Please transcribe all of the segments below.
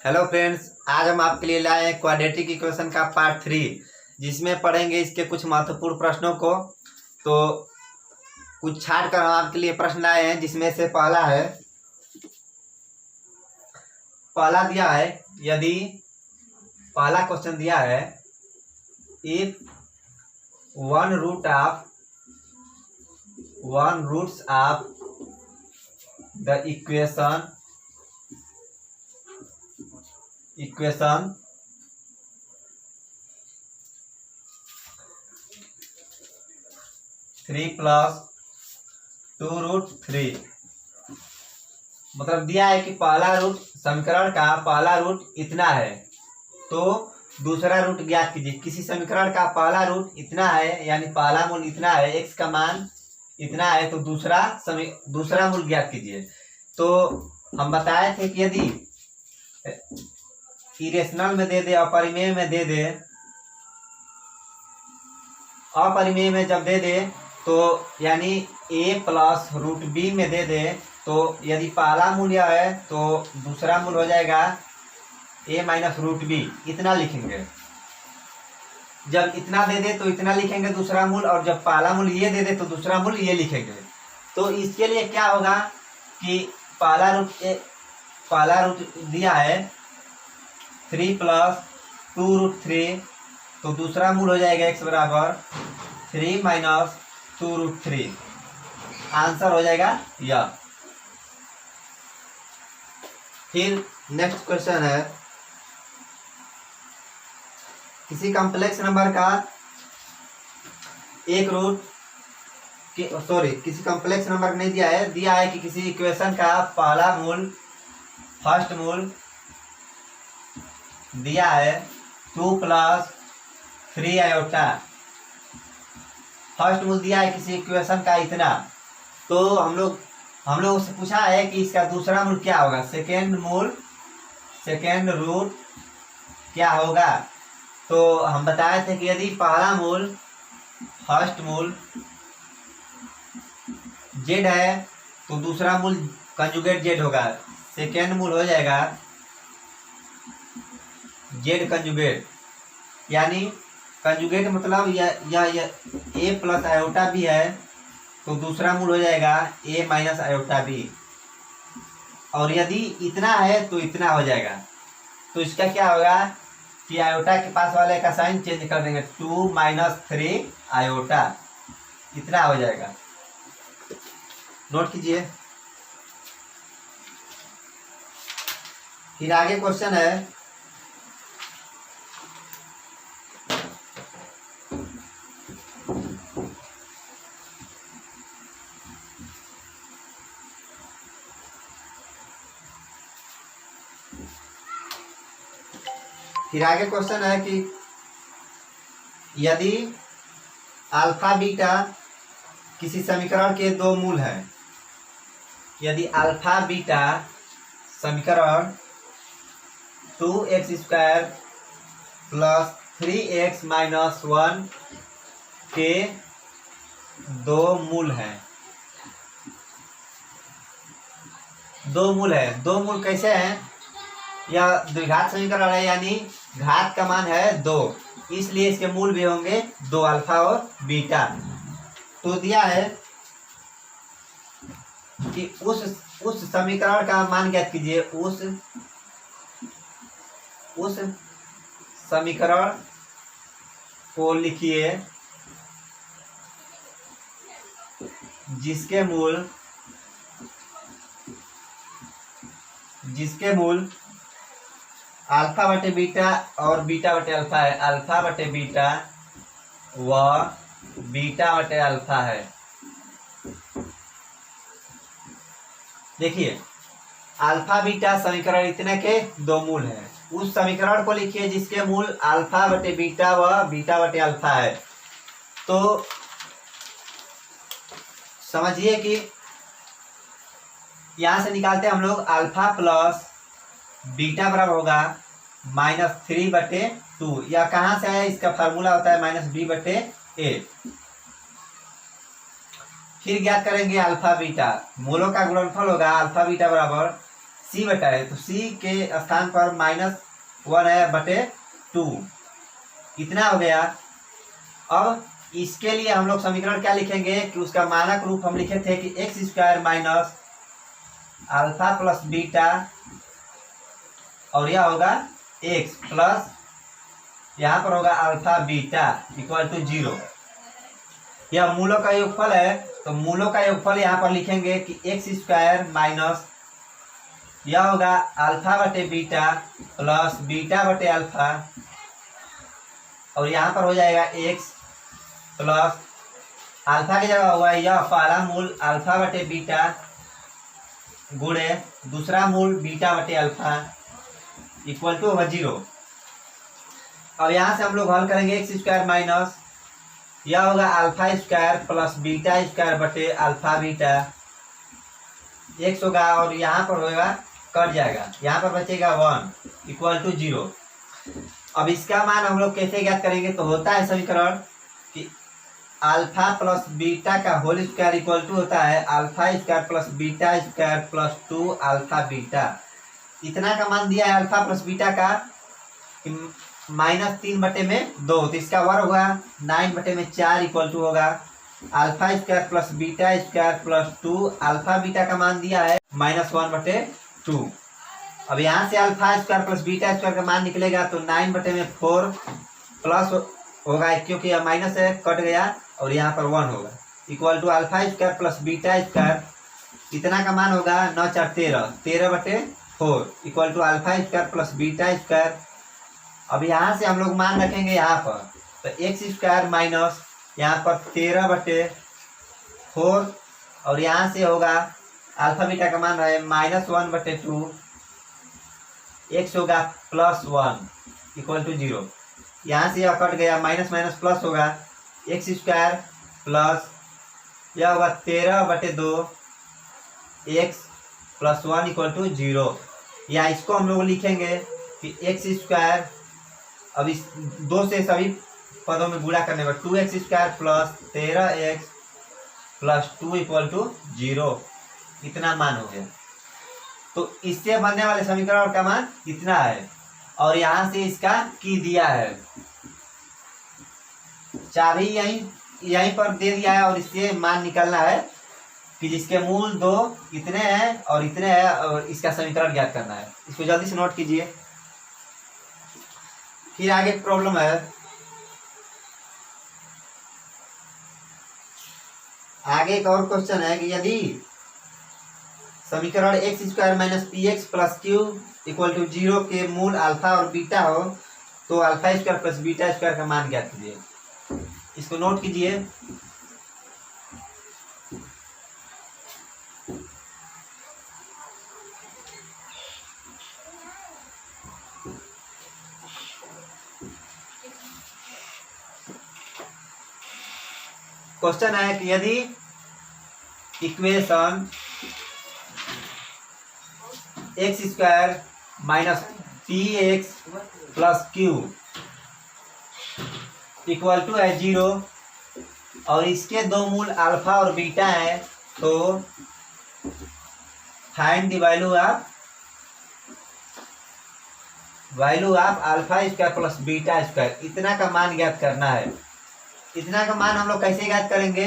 Hello friends, आज हम आपके लिए लाए हैं क्वाड्रेटिक इक्वेशन का पार्ट 3, जिसमें पढ़ेंगे इसके कुछ महत्वपूर्ण प्रश्नों को। तो कुछ छाट कर हम आपके लिए प्रश्न लाए हैं, जिसमें से पहला दिया है। यदि पहला क्वेश्चन दिया है, if one roots of the equation 3 + 2√3, मतलब दिया है कि समीकरण का पहला रूट इतना है, तो दूसरा रूट ज्ञात कीजिए। किसी समीकरण का पहला रूट इतना है, यानी पहला मूल इतना है, x का मान इतना है, तो दूसरा मूल ज्ञात कीजिए। तो हम बताए थे कि यदि इरेशनल में दे दे, अपरिमेय में दे दे, अपरिमेय में जब दे दे तो यानी a + √b में दे दे, तो यदि पहला मूल्य है तो दूसरा मूल हो जाएगा a - √b, इतना लिखेंगे। जब इतना दे दे तो इतना लिखेंगे दूसरा मूल, और जब पहला मूल ये दे दे तो दूसरा मूल ये लिखेंगे। तो इसके लिए क्या होगा कि पहला रूट दिया है 3 + 2√3, तो दूसरा मूल हो जाएगा x बराबर 3 - 2√3। आंसर हो जाएगा यह। फिर नेक्स्ट क्वेश्चन है, किसी कॉम्प्लेक्स नंबर का किसी कॉम्प्लेक्स नंबर नहीं दिया है, दिया है कि किसी इक्वेशन का फर्स्ट मूल दिया है 2 + 3 आयोटा। फर्स्ट मूल दिया है किसी इक्वेशन का इतना, तो हम लोग से पूछा है कि इसका दूसरा मूल क्या होगा, सेकेंड रूट क्या होगा। तो हम बताए थे कि यदि फर्स्ट मूल z है तो दूसरा मूल कंजुगेट z होगा। सेकेंड मूल हो जाएगा z कंजुगेट, यानी कंजुगेट मतलब यह a + आयोटा b है, तो दूसरा मूल हो जाएगा a - आयोटा b। और यदि इतना है तो इतना हो जाएगा। तो इसका क्या होगा कि आयोटा के पास वाले का साइन चेंज कर देंगे, 2 - 3 आयोटा, इतना हो जाएगा। नोट कीजिए। फिर आगे क्वेश्चन है, कि यदि अल्फा बीटा किसी समीकरण के दो मूल हैं, यदि अल्फा बीटा समीकरण 2x² + 3x - 1 के दो मूल हैं। दो मूल कैसे हैं? यह द्विघात समीकरण है, यानी घात का मान है 2, इसलिए इसके मूल भी होंगे 2, अल्फा और बीटा। तो दिया है कि उस समीकरण का मान ज्ञात कीजिए। उस समीकरण को लिखिए जिसके मूल अल्फा बटे बीटा और बीटा बटे अल्फा है, अल्फा बटे बीटा व बीटा बटे अल्फा है। देखिए, अल्फा बीटा समीकरण इतने के दो मूल हैं। उस समीकरण को लिखिए जिसके मूल अल्फा बटे बीटा व बीटा बटे अल्फा है। तो समझिए कि यहां से निकालते हैं हम लोग, अल्फा प्लस बीटा बराबर होगा -3/2। या कहां से है? इसका फार्मूला होता है -b/a। फिर ज्ञात करेंगे अल्फा बीटा, मूलों का गुणनफल होगा अल्फा बीटा बराबर सी बटा है, तो सी के स्थान पर -1 है बटे 2, इतना हो गया। अब इसके लिए हम लोग समीकरण क्या लिखेंगे कि उसका मानक रूप हम लिखे थे कि x square minus alpha plus beta, और यह होगा एक्स प्लस यहाँ पर होगा अल्फा बीटा इक्वल टू 0। यह मूलों का योगफल है, तो मूलों का योगफल यहाँ पर लिखेंगे कि एक्स स्क्वायर माइनस यह होगा अल्फा बटे बीटा प्लस बीटा बटे अल्फा, और यहाँ पर हो जाएगा एक्स प्लस अल्फा की जगह होगा यह पहला मूल अल्फा बटे बीटा गुणे दूसरा मूल बीटा बटे अल्फा इक्वल टू होगा 0। अब यहाँ से हम लोग हल करेंगे एक्स स्क्वायर माइनस यह होगा alpha square plus beta square बटे अल्फा बीटा, एक्स होगा और यहाँ पर होगा कट जाएगा, यहाँ पर बचेगा 1 इक्वल टू 0। अब इसका मान हम लोग कैसे ज्ञात करेंगे, तो होता है समीकरण कि अल्फा प्लस बीटा का होल स्क्वायर इक्वल टू होता है alpha square plus beta square plus 2 alpha beta. इतना का मान दिया है अल्फा प्लस बीटा का -3 बटे में 2, तो इसका वर्ग होगा 9 बटे में 4 इक्वल टू होगा alpha square plus beta square plus 2 alpha beta का मान दिया है -1 बटे 2। अब यहाँ से alpha square plus beta square का मान निकलेगा तो 9 बटे में 4 प्लस होगा क्योंकि यह माइनस है कट गया और यहाँ पर 1 होगा equal to alpha square plus beta square, इतना का मान होगा 9 4 13 बटे 4 equal to alpha square plus beta square. अब यहाँ से हम लोग मान रखेंगे यहाँ पर, तो एक्स स्क्वायर माइनस यहाँ पर 13 बटे 4 और यहाँ से होगा अल्फा बीटा का मान है -1 बटे 2, एक्स होगा +1 इक्वल टू 0। यहाँ से यह कट गया माइनस माइनस प्लस होगा एक्स स्क्वायर प्लस यह होगा 13 बटे 2 एक्स प्लस 1 इक्वल टू 0। या इसको हम लोग लिखेंगे कि एक्स स्क्वायर, अब इस 2 से सभी पदों में गुणा करने पर 2x square plus 13x plus 2 equal to 0, इतना मान हो गया। तो इससे बनने वाले समीकरण का मान इतना है और यहाँ से इसका की दिया है, चाबी यहीं पर दे दिया है और इससे मान निकालना है कि जिसके मूल 2 इतने हैं और इतने हैं और इसका समीकरण ज्ञात करना है। इसको जल्दी से नोट कीजिए। फिर आगे प्रॉब्लम है, आगे एक और क्वेश्चन है कि यदि समीकरण x square minus p x plus q equal to 0 के मूल अल्फा और बीटा हो तो alpha square plus beta square का मान ज्ञात कीजिए। इसको नोट कीजिए। क्वेश्चन है कि यदि equation x square minus p x plus q equal to है 0 और इसके 2 मूल अल्फा और बीटा है, तो find the value of alpha square plus beta square, इतना का मान ज्ञात करना है। इतना का मान हम लोग कैसे ज्ञात करेंगे,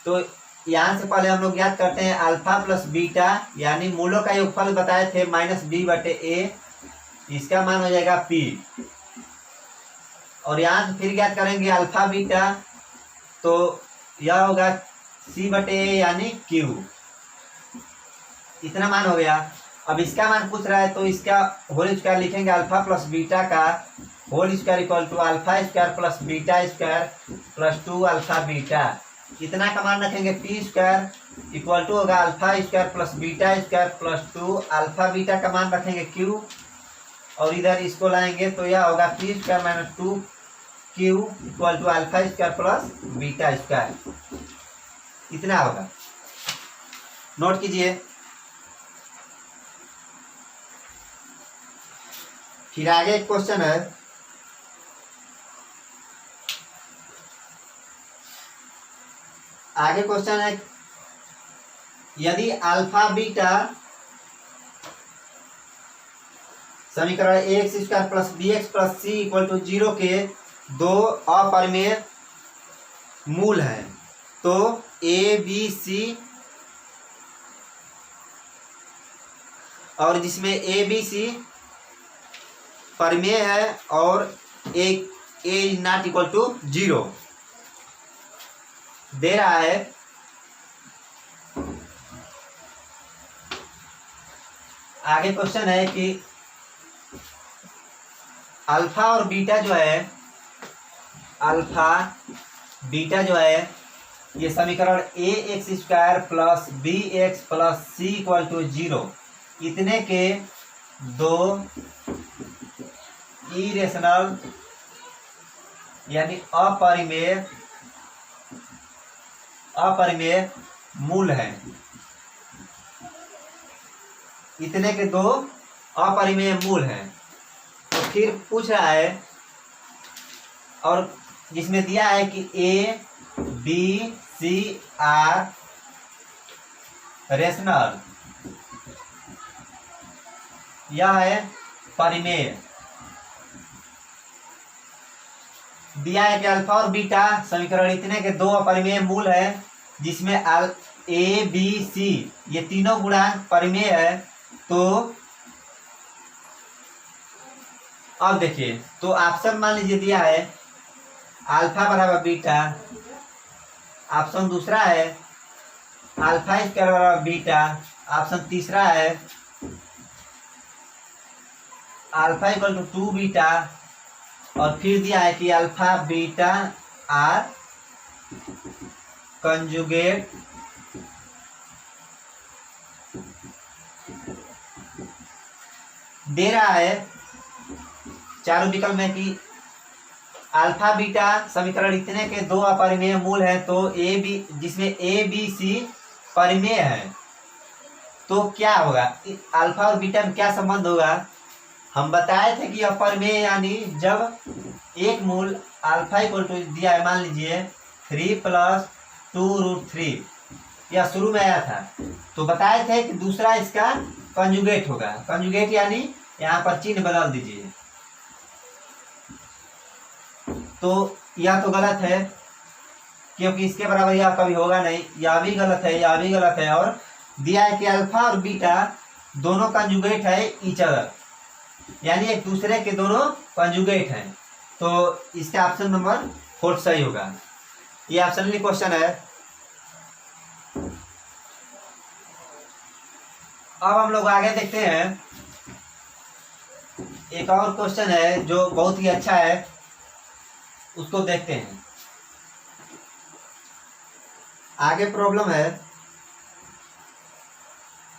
तो यहाँ से पहले हम लोग ज्ञात करते हैं अल्फा प्लस बीटा यानी मूलों का योगफल बताए थे -b बटे a, इसका मान हो जाएगा p। और यहाँ से फिर ज्ञात करेंगे अल्फा बीटा, तो यह होगा c बटे a यानी q, इतना मान हो गया। अब इसका मान पूछ रहा है तो इसका होल स्क्वायर लिखेंगे, अल्फा प्लस बीटा का whole square equal to alpha square plus beta square plus 2 alpha beta, इतना का मान रखेंगे। पी स्क्वायर इक्वल टू होगा alpha square plus beta square plus 2 alpha beta का मान रखेंगे क्यू, और इधर इसको लाएंगे तो यह होगा p square minus 2 q equal to alpha square plus beta square, इतना होगा। नोट कीजिए। फिर आगे एक क्वेश्चन है, आगे क्वेश्चन है यदि अल्फा बीटा समीकरण a x square plus B x plus C equal to 0 के दो अपरिमेय मूल हैं। तो ए बी सी, और जिसमें ए बी सी परिमेय है और ए इज नॉट इक्वल टू 0 दे रहा है। आगे क्वेश्चन है कि अल्फा और बीटा जो है, अल्फा बीटा जो है, ये समीकरण a x square plus B x plus C equal to 0 इतने के दो इरेशनल यानी अपरिमेय मूल हैं। इतने के दो अपरिमेय मूल हैं। तो फिर पूछ रहा है, और जिसमें दिया है कि A B C are rational, यह है परिमेय। दिया है कि अल्फा और बीटा समीकरण इतने के दो अपरिमेय मूल है जिसमें ए बी सी ये तीनों गुणांक परिमेय है। तो अब देखिए, तो ऑप्शन मान लीजिए दिया है अल्फा बराबर बीटा, ऑप्शन दूसरा है अल्फा स्क्वायर बराबर बीटा, ऑप्शन तीसरा है अल्फा इक्वल टू 2 बीटा, और फिर दिया है कि अल्फा बीटा आर कंजुगेट दे रहा है। चारों विकल्प में कि अल्फा बीटा समीकरण इतने के दो अपरिमेय मूल हैं। तो ए बी, जिसमें ए बी सी परिमेय है, तो क्या होगा, अल्फा और बीटा में क्या संबंध होगा। हम बताए थे कि अपरिमेय यानी जब एक मूल अल्फा इक्वल टू दिया है, मान लीजिए 3 + 2√3, यह शुरू में आया था, तो बताए थे कि दूसरा इसका कंजुगेट होगा। कंजुगेट यानी यहाँ पर चिन्ह बदल दीजिए। तो यह तो गलत है, क्योंकि इसके बराबर यह कभी होगा नहीं। यह भी गलत है, यह भी गलत है। और दिया है कि अल्फा और बीटा दोनों कंजुगेट है ईच अदर, यानी एक दूसरे के दोनों कंजुगेट हैं। तो इसका ऑप्शन नंबर 4 सही होगा। ये ऑप्शनली क्वेश्चन है। अब हम लोग आगे देखते हैं। एक और क्वेश्चन है जो बहुत ही अच्छा है, उसको देखते हैं। आगे प्रॉब्लम है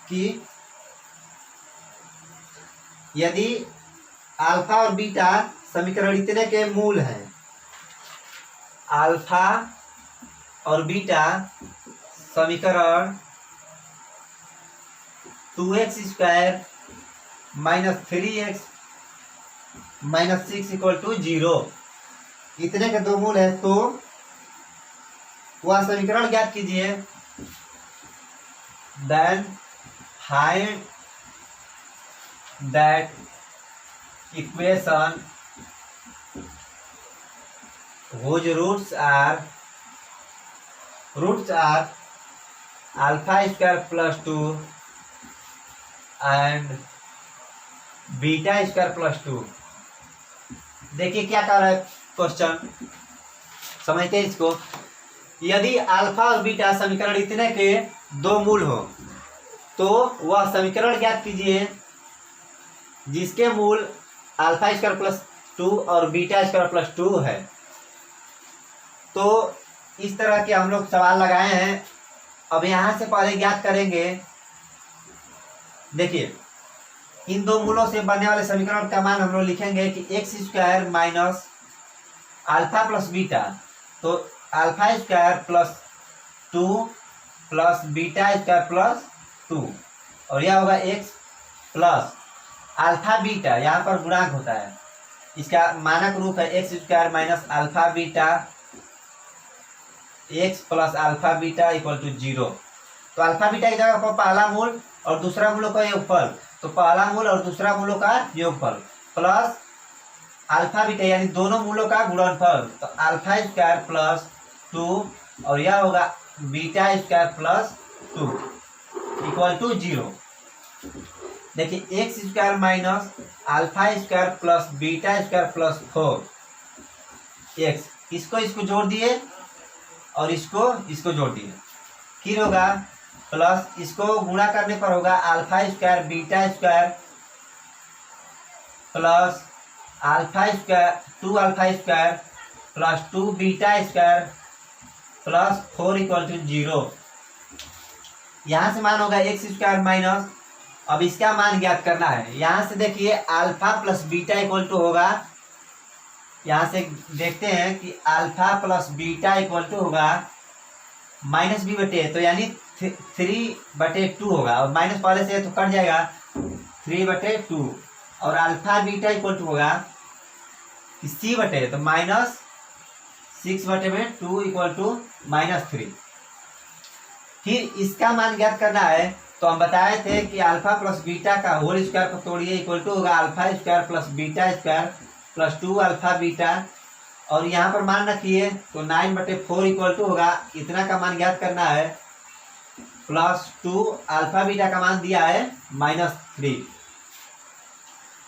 कि यदि अल्फा और बीटा समीकरण इतने के मूल हैं, अल्फा और बीटा समीकरण 2x स्क्वायर - 3x - 6 = 0 इतने के दो मूल है, तो वह समीकरण ज्ञात कीजिए। Then find that equation whose roots are alpha square plus 2 and beta square plus 2। देखिए क्या कर रहा है क्वेश्चन, समझते हैं इसको। यदि अल्फा और बीटा समीकरण इतने के दो मूल हो, तो वह समीकरण ज्ञात कीजिए जिसके मूल अल्फा स्क्वायर प्लस 2 और बीटा स्क्वायर प्लस 2 है। तो इस तरह के हम लोग सवाल लगाए हैं। अब यहाँ से पहले ज्ञात करेंगे। देखिए, इन दो मूलों से बनने वाले समीकरण का मान हम लोग लिखेंगे कि x square minus alpha plus beta, तो अल्फा स्क्वायर प्लस 2 प्लस बीटा स्क्वायर प्लस 2, और यह होगा एक्स प्लस अल्फा बीटा, यहाँ पर गुणांक होता है, इसका मानक रूप है x square minus alpha beta x plus alpha beta = 0। तो अल्फा बीटा की जगह पर पहला मूल और दूसरा मूल का योगफल, तो पहला मूल और दूसरा मूलों का योगफल प्लस अल्फा बीटा यानी दोनों मूलों का गुणनफल, तो अल्फा स्क्वायर प्लस 2 और यह होगा beta square plus 2 equal to 0। देखिए x square minus alpha square plus beta square plus 4 x, इसको जोड़ दिए और इसको जोड़ दिए, फिर होगा प्लस इसको गुणा करने पर होगा alpha square beta square plus alpha square 2 alpha square plus 2 beta square plus 4 equal to 0। यहाँ से मान होगा एक्स स्क्वायर माइनस, अब इसका मान ज्ञात करना है। यहाँ से देखिए alpha plus beta equal to होगा, यहाँ से देखते हैं कि alpha plus beta equal to होगा माइनस बी बटे, तो यानी 3/2 होगा, और माइनस पहले से तो कट जाएगा 3/2, और अल्फा बीटा इक्वल टू होगा सी बटे, तो माइनस 6/2 इक्वल टू -3। फिर इसका मान ज्ञात करना है, तो हम बताए थे कि अल्फा प्लस बीटा का होल स्क्वायर को तोड़िए इक्वल टू होगा alpha square plus beta square plus 2 alpha beta, और यहाँ पर मान रखिए तो 9/4 इक्वल टू होगा, इतना का मान ज्ञात करना है, प्लस 2 अल्फा बीटा का मान दिया है -3।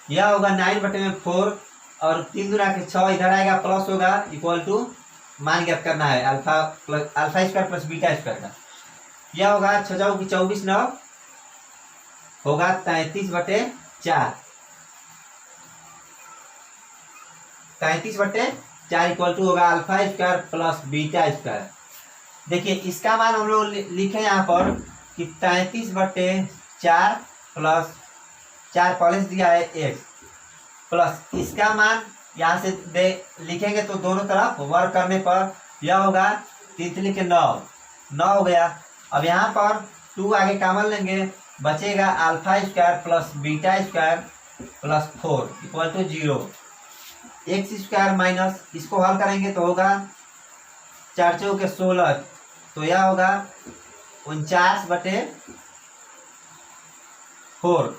यह होगा 9/4 और 3 गुना के 6 इधर आएगा प्लस होगा इक्वल टू मान ज्ञात करना है alpha square plus beta square का। यह होगा 6 × 24 9 होगा 33/4, 33/4 इक्वल टू होगा alpha square plus beta square. देखिए इसका मान हम लोग लिखे यहाँ पर कि 33/4 प्लस 4 पहले से दिया है एक्स, प्लस इसका मान यहाँ से लिखेंगे तो दोनों तरफ वर्ग करने पर यह होगा 3 लिखे 9 हो गया। अब यहाँ पर 2 आगे कॉमन लेंगे, बचेगा alpha square plus beta square plus 4 equal to 0। X square minus इसको हल करेंगे तो होगा 4 × 4 = 16, तो यह होगा 49/4,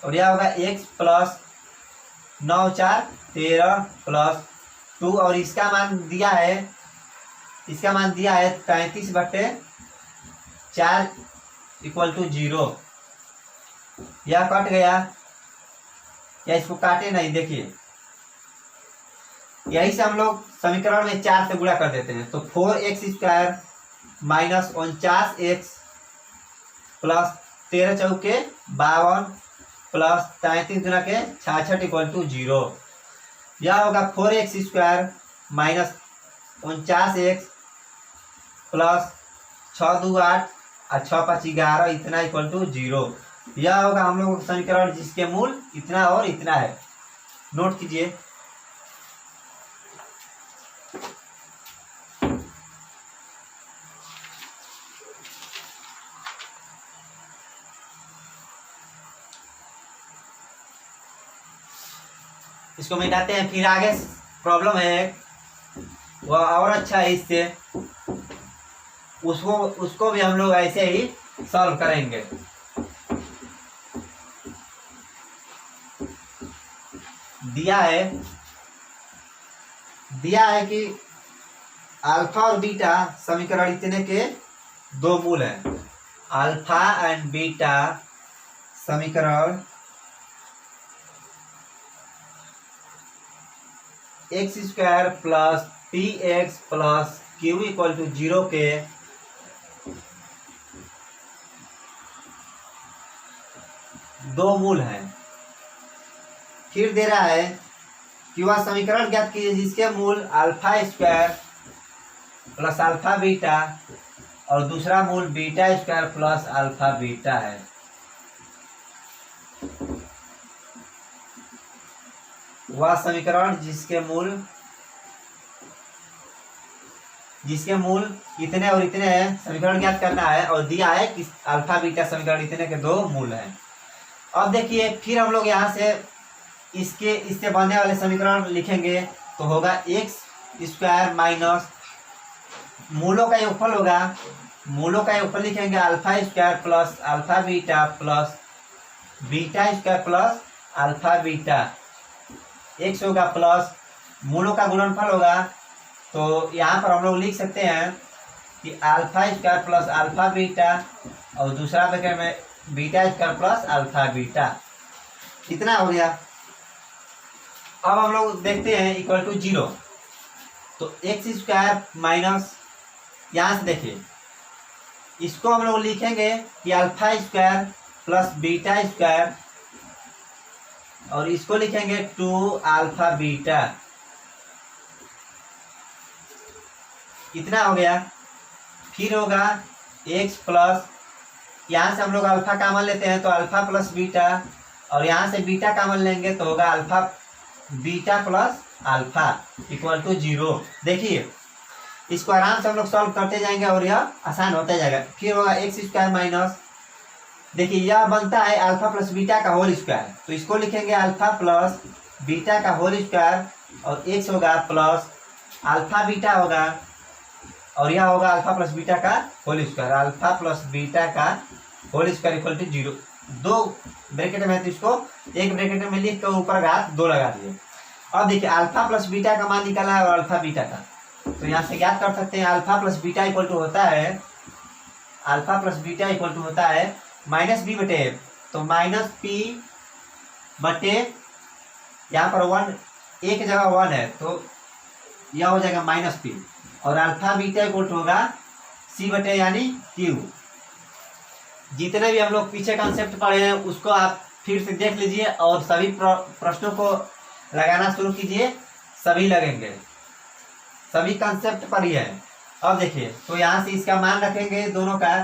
और यह होगा x प्लस 9 × 4 = 13 प्लस 2, और इसका मान दिया है 33/4 इक्वल टू 0। यह कट गया, या इसको काटे नहीं, देखिए यही से हम लोग समीकरण में 4 से गुणा कर देते हैं, तो 4x² minus 49x plus 13 × 4 = 52 plus 33 गुना के 66 इक्वल टू 0। यह होगा 4x² माइनस 49x प्लस 6 × 2 = 8 और 6 × 5 = 11 इतना इक्वल टू 0। यह होगा हम लोग समीकरण जिसके मूल इतना और इतना है, नोट कीजिए। इसको मिटाते हैं, फिर आगे प्रॉब्लम है वह और अच्छा है, इससे उसको भी हम लोग ऐसे ही सॉल्व करेंगे। दिया है कि अल्फा और बीटा समीकरण इतने के 2 मूल हैं। अल्फा एंड बीटा समीकरण x² plus px plus q equal to 0 के 2 मूल हैं। फिर दे रहा है कि वह समीकरण ज्ञात कीजिए जिसके मूल α² प्लस अल्फा बीटा और दूसरा मूल β² प्लस अल्फा बीटा है। वह समीकरण जिसके मूल इतने और इतने हैं, समीकरण ज्ञात करना है, और दिया है कि अल्फा बीटा समीकरण इतने के 2 मूल हैं। अब देखिए फिर हम लोग यहाँ से इससे बनने वाले समीकरण लिखेंगे, तो होगा x² माइनस मूलों का योगफल होगा, मूलों का योगफल लिखेंगे α² plus alpha beta plus beta square plus alpha beta, x होगा प्लस मूलों का गुणनफल होगा। तो यहाँ पर हम लोग लिख सकते हैं कि alpha square plus alpha beta और दूसरा ब्रैकेट में beta square plus alpha beta. कितना हो गया? अब हम लोग देखते हैं इक्वल टू 0। तो एक्स स्क्वायर माइनस, यहाँ से देखिए इसको हम लोग लिखेंगे कि alpha square plus beta square और इसको लिखेंगे 2 अल्फा बीटा। कितना हो गया? फिर होगा एक्स प्लस, यहाँ से हम लोग अल्फा कॉमन लेते हैं तो अल्फा प्लस बीटा और यहाँ से बीटा कॉमन लेंगे तो होगा alpha beta plus alpha equal to 0। देखिए इसको आराम से हम लोग सॉल्व करते जाएंगे और यह आसान होता जाएगा। फिर होगा एक्स स्क्वायर माइनस, देखिए यह बनता है अल्फा प्लस बीटा का होल स्क्वायर, तो इसको लिखेंगे अल्फा प्लस बीटा का होल स्क्वायर और एक्स होगा प्लस अल्फा बीटा होगा और यह होगा अल्फा प्लस बीटा का whole square, alpha plus beta का होल स्क्वायर इक्वल टू 0। दो ब्रैकेट में तो इसको एक ब्रैकेट में लिख कर ऊपर घात 2 लगा दिए। अब देखिए अल्फा प्लस बीटा का मान निकाला है और अल्फा बीटा का, तो यहाँ से ज्ञात कर सकते हैं alpha plus beta equal to होता है, alpha plus beta equal to होता है माइनस बी बटे एफ, तो माइनस पी बटे यहाँ पर 1 एक जगह 1 है तो यह हो जाएगा माइनस पी और अल्फा बीटा इक्वल टू होगा सी बटे यानी क्यू। जितने भी हम लोग पीछे कॉन्सेप्ट पढ़े हैं उसको आप फिर से देख लीजिए और सभी प्रश्नों को लगाना शुरू कीजिए, सभी लगेंगे, सभी कंसेप्ट पर ही है। अब देखिए तो यहाँ से इसका मान रखेंगे दोनों का,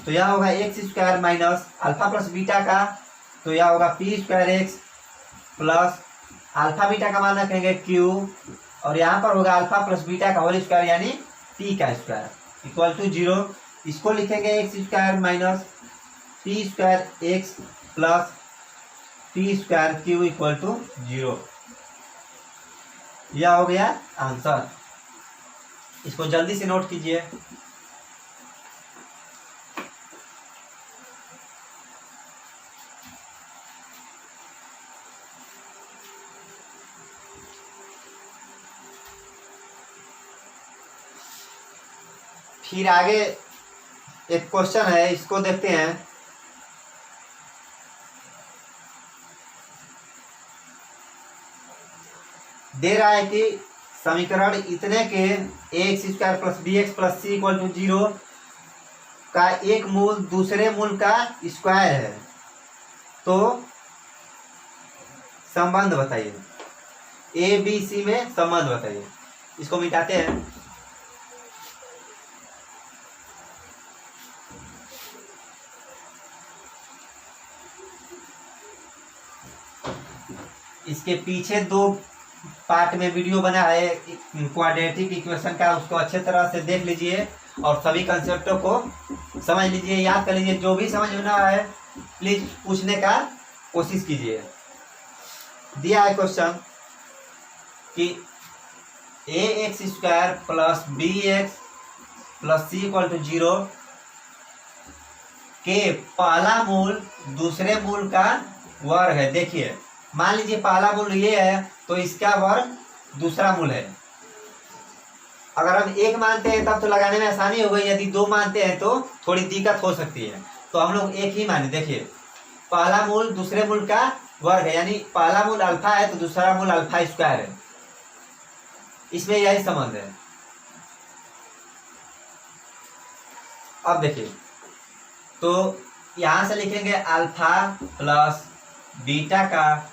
तो यह होगा x square minus alpha plus beta का, तो यह होगा p square x plus alpha beta का मान रखेंगे क्यू और यहाँ पर होगा अल्फा प्लस बीटा का होल स्क्वायर यानी पी का स्क्वायर इक्वल टू 0। इसको लिखेंगे x square minus p square x plus p square q equal to 0। यह हो गया आंसर, इसको जल्दी से नोट कीजिए। फिर आगे एक क्वेश्चन है, इसको देखते हैं। दे रहा है कि समीकरण इतने के x square plus B x plus C equal to 0 का एक मूल दूसरे मूल का स्क्वायर है, तो संबंध बताइए, ए बी सी में संबंध बताइए। इसको मिटाते हैं। इसके पीछे 2 पार्ट में वीडियो बना है क्वाड्रेटिक इक्वेशन का, उसको अच्छे तरह से देख लीजिए और सभी कंसेप्टों को समझ लीजिए, याद कर लीजिए। जो भी समझ में ना आए प्लीज पूछने का कोशिश कीजिए। दिया है क्वेश्चन कि a x square plus B x plus C equal to 0 के पहला मूल दूसरे मूल का वर्ग है। देखिए मान लीजिए पहला मूल ये है तो इसका वर्ग दूसरा मूल है। अगर हम 1 मानते हैं तब तो लगाने में आसानी हो गई, यदि 2 मानते हैं तो थोड़ी दिक्कत हो सकती है, तो हम लोग 1 ही माने। देखिए पहला मूल दूसरे मूल का वर्ग है, यानी पहला मूल अल्फा है तो दूसरा मूल अल्फा स्क्वायर है, इसमें यही संबंध है। अब देखिए तो यहां से लिखेंगे अल्फा प्लस बीटा का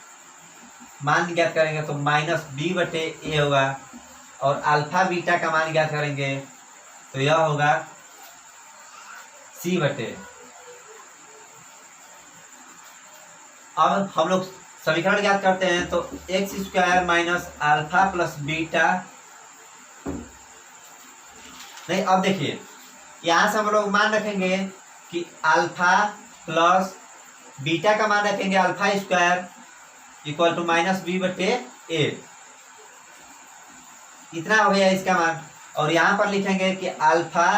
मान ज्ञात करेंगे तो माइनस बी बटे ए होगा और अल्फा बीटा का मान ज्ञात करेंगे तो यह होगा सी बटे। अब हम लोग समीकरण ज्ञात करते हैं तो x square minus alpha plus beta, नहीं अब देखिए यहां से हम लोग मान रखेंगे कि अल्फा प्लस बीटा का मान रखेंगे alpha square equal to minus B बटे ए, इतना हो गया इसका मान। और यहाँ पर लिखेंगे कि अल्फा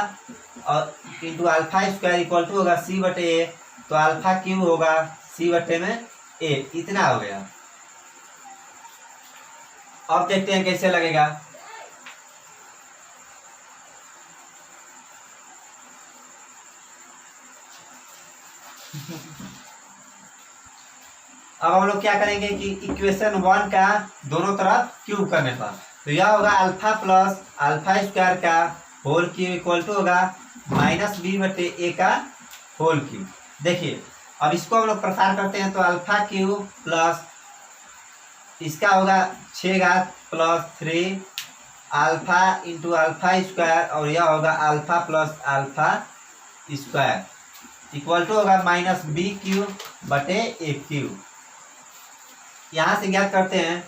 और into alpha square equal to होगा सी बटे ए, तो अल्फा क्यूब होगा सी बटे में ए, इतना हो गया। अब देखते हैं कैसे लगेगा। अब हम लोग क्या करेंगे कि इक्वेशन 1 का दोनों तरफ क्यूब करने पर, तो यह होगा अल्फा प्लस अल्फा स्क्वायर का होल क्यूब इक्वल टू होगा माइनस बी बटे ए का होल क्यूब। देखिए अब इसको हम लोग प्रसार करते हैं, तो अल्फा क्यूब प्लस इसका होगा 6 घात plus 3 alpha into alpha square, और यह होगा alpha plus alpha square equal to होगा माइनस बी क्यूब बटे ए क्यूब। यहाँ से ज्ञात करते हैं,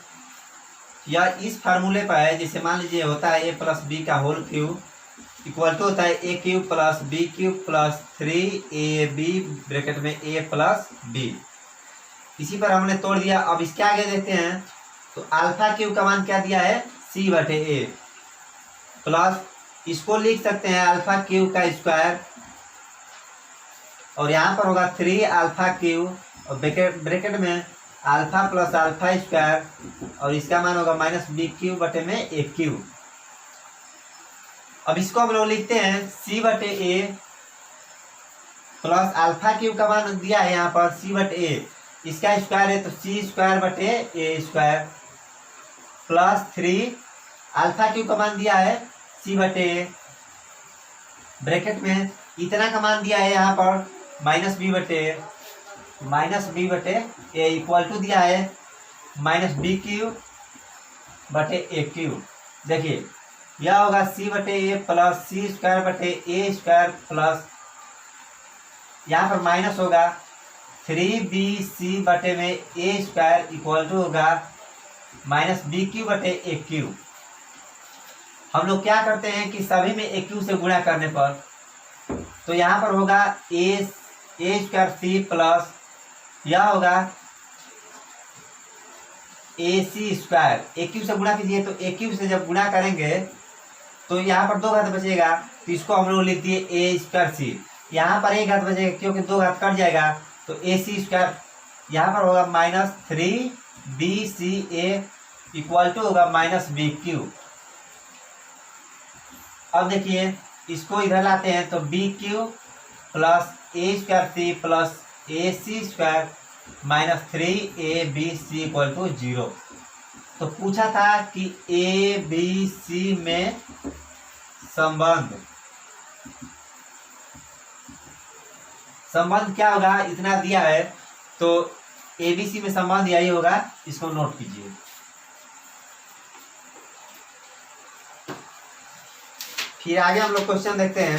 यह इस फार्मूले पर है, जैसे मान लीजिए होता है ए प्लस बी का होल क्यूब इक्वल टू होता है a cube plus b cube plus 3ab bracket में ए प्लस बी। इसी पर हमने तोड़ दिया। अब इसके आगे देखते हैं, तो अल्फा क्यूब का मान क्या दिया है, सी बटे ए प्लस इसको लिख सकते हैं अल्फा क्यूब का स्क्वायर, और यहाँ पर होगा 3 अल्फा क्यूब और ब्रैकेट में अल्फा प्लस अल्फा स्क्वायर, और इसका मान होगा माइनस बी क्यूब बटे में ए क्यूब। अब इसको हम लोग लिखते हैं सी बटे ए प्लस अल्फा क्यूब का मान दिया है यहाँ पर सी बटे ए, इसका स्क्वायर है तो सी स्क्वायर बटे ए स्क्वायर प्लस 3 अल्फा क्यूब का मान दिया है सी बटे ए, ब्रैकेट में इतना का मान दिया है यहाँ पर माइनस बी बटे ए इक्वल टू दिया है माइनस बी क्यूब बटे ए क्यूब। देखिए यह होगा सी बटे ए प्लस सी स्क्वायर बटे ए स्क्वायर प्लस यहाँ पर माइनस होगा 3bc बटे में ए स्क्वायर इक्वल टू होगा माइनस बी क्यूब बटे ए क्यूब। हम लोग क्या करते हैं कि सभी में ए क्यूब से गुणा करने पर, तो यहाँ पर होगा ए स्क्वायर सी प्लस यह होगा ए सी स्क्वायर, ए क्यूब से गुणा कीजिए, तो ए क्यूब से जब गुणा करेंगे तो यहाँ पर 2 घात बचेगा, तो इसको हम लोग लिख दिए ए स्क्वायर सी, यहाँ पर 1 घात बचेगा क्योंकि 2 घात कट जाएगा, तो ए सी स्क्वायर यहाँ पर होगा माइनस 3bca इक्वल टू होगा माइनस बी क्यूब। अब देखिए इसको इधर लाते हैं, तो B cube plus A square C plus A C square minus 3abc equal to 0। तो पूछा था कि ए बी सी में संबंध क्या होगा, इतना दिया है, तो ए बी सी में संबंध यही होगा, इसको नोट कीजिए। फिर आगे हम लोग क्वेश्चन देखते हैं।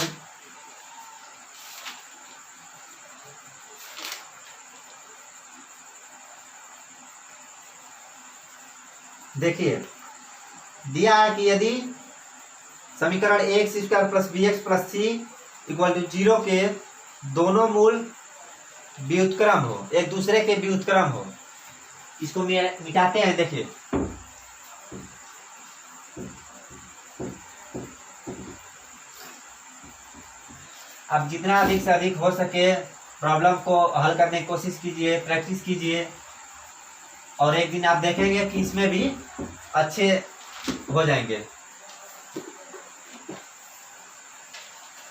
देखिए दिया है कि यदि समीकरण x square plus B x plus C equal to 0 के दोनों मूल व्युत्क्रम हो, एक दूसरे के व्युत्क्रम हो, इसको मिटाते हैं। देखिए अब जितना अधिक से अधिक हो सके प्रॉब्लम को हल करने की कोशिश कीजिए, प्रैक्टिस कीजिए, और एक दिन आप देखेंगे कि इसमें भी अच्छे हो जाएंगे।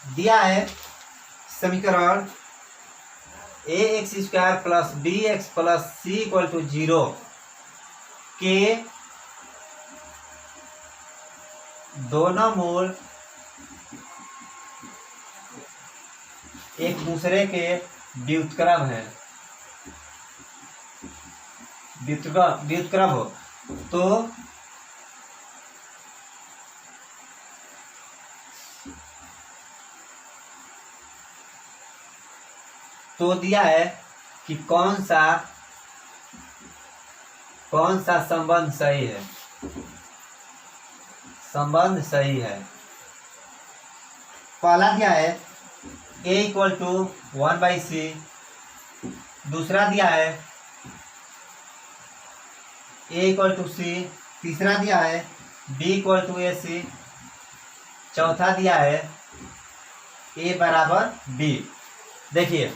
दिया है समीकरण a x square plus B x plus C equal to 0 के दोनों मूल एक दूसरे के व्युत्क्रम है, व्युत्क्रम हो, तो दिया है कि कौन सा संबंध सही है, संबंध सही है। पहला दिया है a इक्वल टू 1/c, दूसरा दिया है a इक्वल टू c, तीसरा दिया है b इक्वल टू ac, चौथा दिया है a बराबर b। देखिए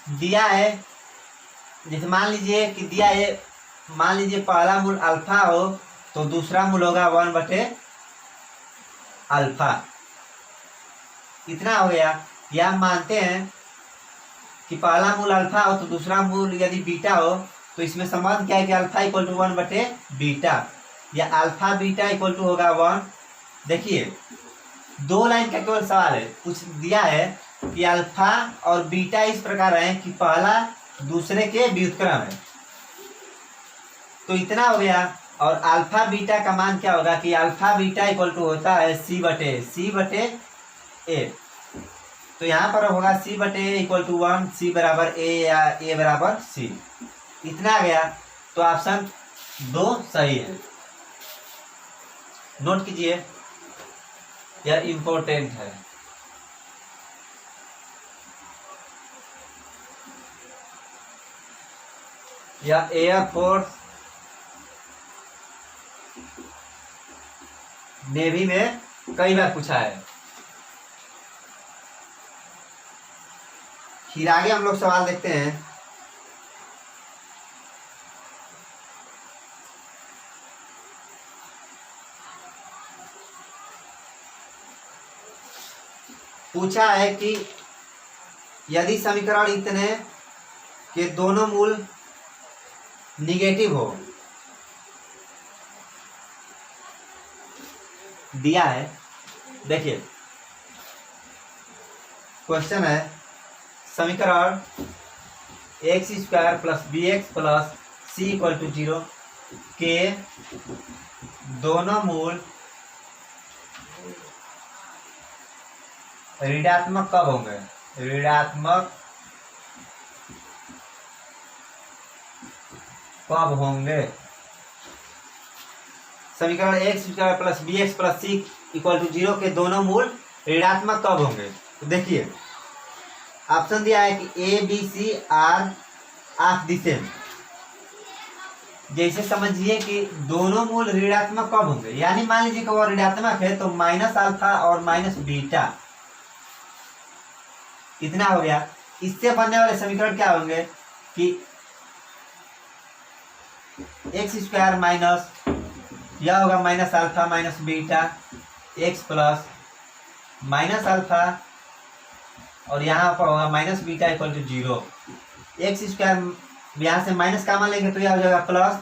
दिया है, जैसे मान लीजिए कि दिया है, मान लीजिए पहला मूल अल्फा हो तो दूसरा मूल होगा 1/α। इतना हो गया। या मानते हैं कि पहला मूल अल्फा हो तो दूसरा मूल यदि बीटा हो, तो इसमें संबंध क्या है कि अल्फा इक्वल टू 1/β, या अल्फा बीटा इक्वल टू होगा 1। देखिए 2 लाइन का केवल सवाल है, कुछ दिया है कि अल्फा और बीटा इस प्रकार है कि पहला दूसरे के व्युत्क्रम है, तो इतना हो गया। और अल्फा बीटा का मान क्या होगा कि अल्फा बीटा इक्वल टू होता है C/A। तो यहाँ पर होगा C/A इक्वल टू 1, C बराबर A या A बराबर C। इतना आ गया, तो ऑप्शन 2 सही है। नोट कीजिए, यह इंपॉर्टेंट है। यह एयरफोर्स नेवी में कई बार पूछा है। फिर आगे हम लोग सवाल देखते हैं। पूछा है कि यदि समीकरण इतने के दोनों मूल निगेटिव हो, दिया है। देखिए क्वेश्चन है, समीकरण x² + bx + c = 0 के दोनों मूल ऋणात्मक कब होंगे? ऋणात्मक कब होंगे? समीकरण x² + bx + c = 0 के दोनों मूल ऋणात्मक कब होंगे? तो देखिए ऑप्शन दिया है कि A, B, C are of the same. जैसे समझिए कि दोनों मूल ऋणात्मक कब होंगे, यानी मान लीजिए कि वो ऋणात्मक है तो -α और -β, इतना हो गया। इससे बनने वाले समीकरण क्या होंगे कि x² माइनस यह होगा -α -β x प्लस -α और यहाँ पर होगा -β = 0। x² यहाँ से माइनस का मान लेंगे तो यह हो जाएगा प्लस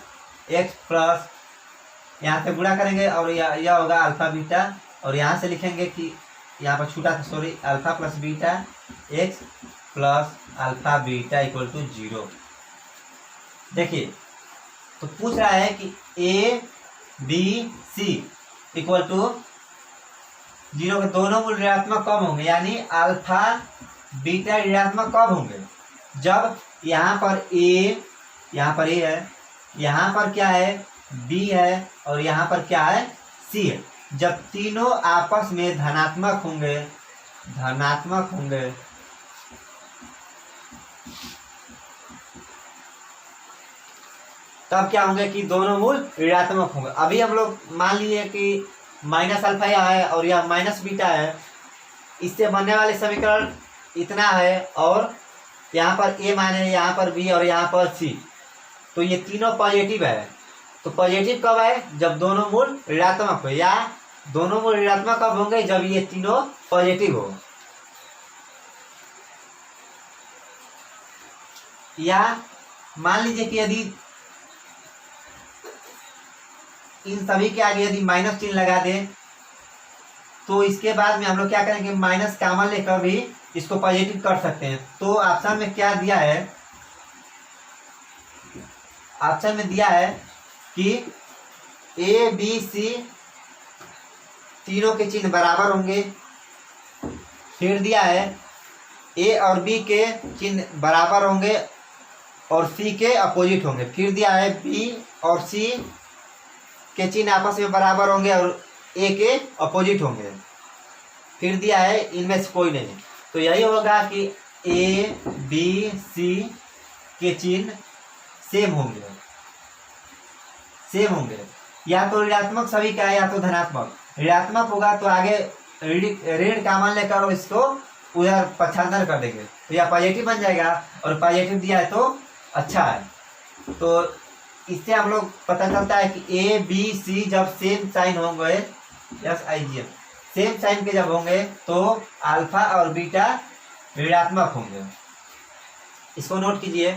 x प्लस यहाँ से गुणा करेंगे और यह होगा अल्फा बीटा, और यहाँ से लिखेंगे कि यहाँ पर छूटा था, sorry, alpha plus beta x plus alpha beta = 0। देखिए तो पूछ रहा है कि A, B, C = 0 के दोनों मूल ऋणात्मक कब होंगे, यानी अल्फा बीटा ऋणात्मक कब होंगे? जब यहाँ पर A है, यहाँ पर क्या है B है, और यहाँ पर क्या है C है। जब तीनों आपस में धनात्मक होंगे तब क्या होंगे कि दोनों मूल ऋणात्मक होंगे। अभी हम लोग मान लिए कि -α यहाँ है और यह -β है, इससे बनने वाले समीकरण इतना है, और यहाँ पर A मान है, यहाँ पर B और यहाँ पर C, तो ये तीनों पॉजिटिव है। तो पॉजिटिव कब है? जब दोनों मूल ऋणात्मक हो, या दोनों मूल ऋणात्मक कब होंगे? जब ये तीनों पॉजिटिव हो। या मान लीजिए कि यदि इन सभी के आगे यदि माइनस चिन्ह लगा दें, तो इसके बाद में हम लोग क्या करेंगे, माइनस कॉमन लेकर भी इसको पॉजिटिव कर सकते हैं। तो ऑप्शन में क्या दिया है? ऑप्शन में दिया है कि A, B, C तीनों के चिन्ह बराबर होंगे। फिर दिया है A और B के चिन्ह बराबर होंगे और C के अपोजिट होंगे। फिर दिया है B और C के चिन्ह आपस में बराबर होंगे और A के अपोजिट होंगे। फिर दिया है इनमें से कोई नहीं। तो यही होगा कि A, B, C के चिन्ह सेम होंगे, या तो ऋणात्मक सभी का है या तो धनात्मक। ऋणात्मक होगा तो आगे ऋण का मान लेकर इसको उधर पक्षांतर कर देंगे तो यह पॉजिटिव बन जाएगा, और पॉजिटिव दिया है तो अच्छा है। तो इससे हम लोग पता चलता है कि ए बी सी जब सेम साइन होंगे, yes I G M, same sign के जब होंगे तो अल्फा और बीटा ऋणात्मक होंगे। इसको नोट कीजिए।